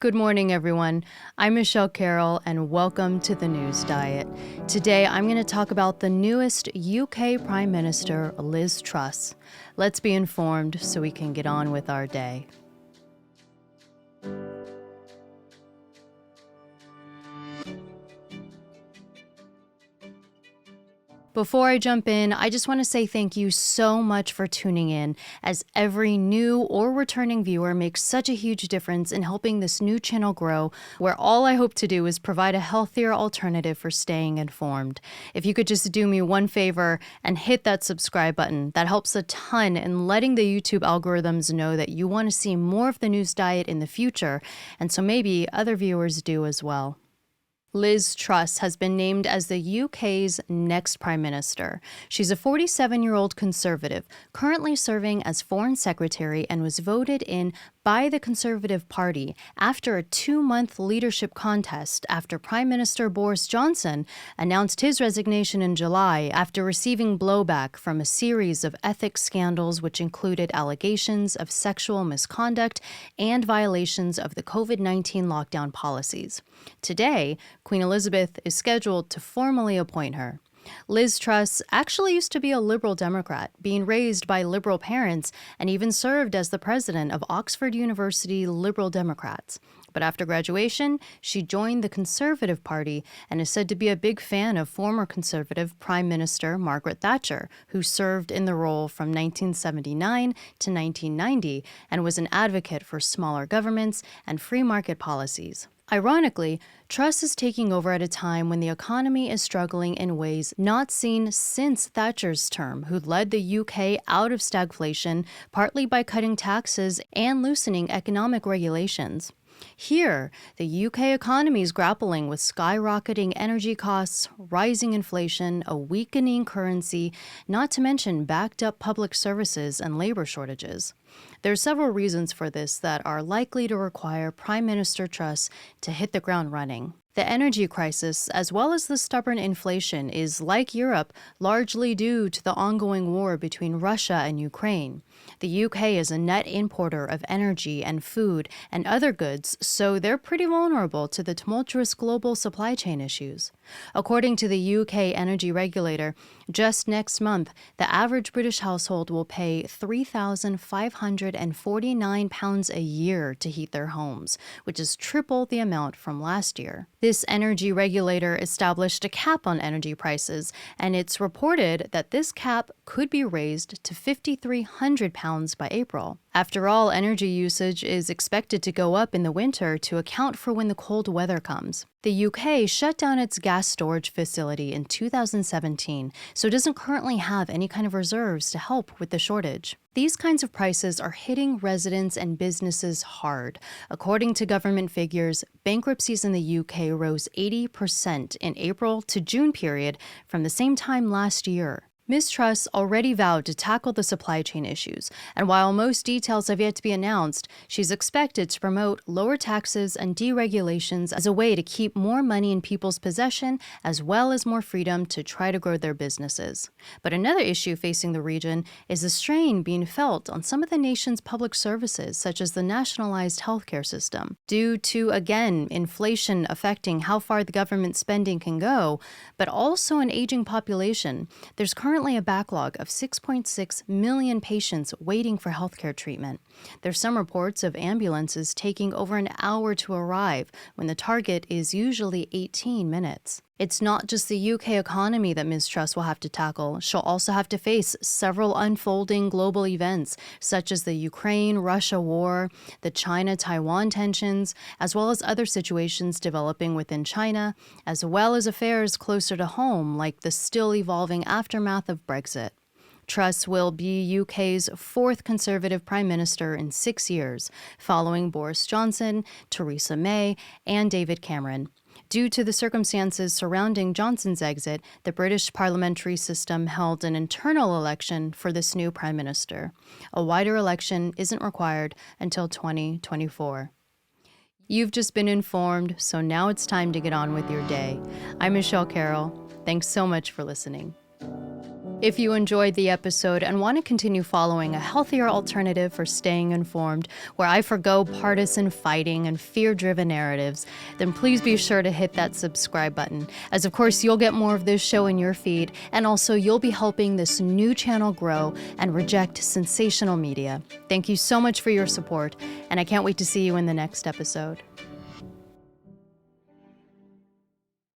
Good morning, everyone. I'm Michele Carroll, and welcome to the News Diet. Today, I'm going to talk about the newest UK Prime Minister, Liz Truss. Let's be informed so we can get on with our day. Before I jump in, I just want to say thank you so much for tuning in, as every new or returning viewer makes such a huge difference in helping this new channel grow, where all I hope to do is provide a healthier alternative for staying informed. If you could just do me one favor and hit that subscribe button, that helps a ton in letting the YouTube algorithms know that you want to see more of the News Diet in the future, and so maybe other viewers do as well. Liz Truss has been named as the UK's next Prime Minister. She's a 47-year-old Conservative, currently serving as Foreign Secretary, and was voted in by the Conservative Party after a 2-month leadership contest after Prime Minister Boris Johnson announced his resignation in July after receiving blowback from a series of ethics scandals which included allegations of sexual misconduct and violations of the COVID-19 lockdown policies. Today, Queen Elizabeth is scheduled to formally appoint her. Liz Truss actually used to be a Liberal Democrat, being raised by Liberal parents, and even served as the president of Oxford University Liberal Democrats. But after graduation, she joined the Conservative Party and is said to be a big fan of former Conservative Prime Minister Margaret Thatcher, who served in the role from 1979 to 1990 and was an advocate for smaller governments and free market policies. Ironically, Truss is taking over at a time when the economy is struggling in ways not seen since Thatcher's term, who led the UK out of stagflation, partly by cutting taxes and loosening economic regulations. Here, the UK economy is grappling with skyrocketing energy costs, rising inflation, a weakening currency, not to mention backed-up public services and labor shortages. There are several reasons for this that are likely to require Prime Minister Truss to hit the ground running. The energy crisis, as well as the stubborn inflation, is, like Europe, largely due to the ongoing war between Russia and Ukraine. The UK is a net importer of energy and food and other goods, so they're pretty vulnerable to the tumultuous global supply chain issues. According to the UK energy regulator, just next month, the average British household will pay £3,549 a year to heat their homes, which is triple the amount from last year. This energy regulator established a cap on energy prices, and it's reported that this cap could be raised to £5,300 by April. After all, energy usage is expected to go up in the winter to account for when the cold weather comes. The UK shut down its gas storage facility in 2017, so doesn't currently have any kind of reserves to help with the shortage. These kinds of prices are hitting residents and businesses hard. According to government figures, bankruptcies in the UK rose 80% in April to June period from the same time last year. Ms. Truss already vowed to tackle the supply chain issues, and while most details have yet to be announced, she's expected to promote lower taxes and deregulations as a way to keep more money in people's possession, as well as more freedom to try to grow their businesses. But another issue facing the region is the strain being felt on some of the nation's public services, such as the nationalized healthcare system, due to, again, inflation affecting how far the government spending can go, but also an aging population. There's currently a backlog of 6.6 million patients waiting for healthcare treatment. There's some reports of ambulances taking over an hour to arrive when the target is usually 18 minutes. It's not just the UK economy that Ms. Truss will have to tackle. She'll also have to face several unfolding global events, such as the Ukraine-Russia war, the China-Taiwan tensions, as well as other situations developing within China, as well as affairs closer to home, like the still evolving aftermath of Brexit. Truss will be UK's fourth Conservative Prime Minister in 6 years, following Boris Johnson, Theresa May, and David Cameron. Due to the circumstances surrounding Johnson's exit, the British parliamentary system held an internal election for this new Prime Minister. A wider election isn't required until 2024. You've just been informed, so now it's time to get on with your day. I'm Michele Carroll. Thanks so much for listening. If you enjoyed the episode and want to continue following a healthier alternative for staying informed, where I forgo partisan fighting and fear-driven narratives, then please be sure to hit that subscribe button, as of course you'll get more of this show in your feed, and also you'll be helping this new channel grow and reject sensational media. Thank you so much for your support, and I can't wait to see you in the next episode.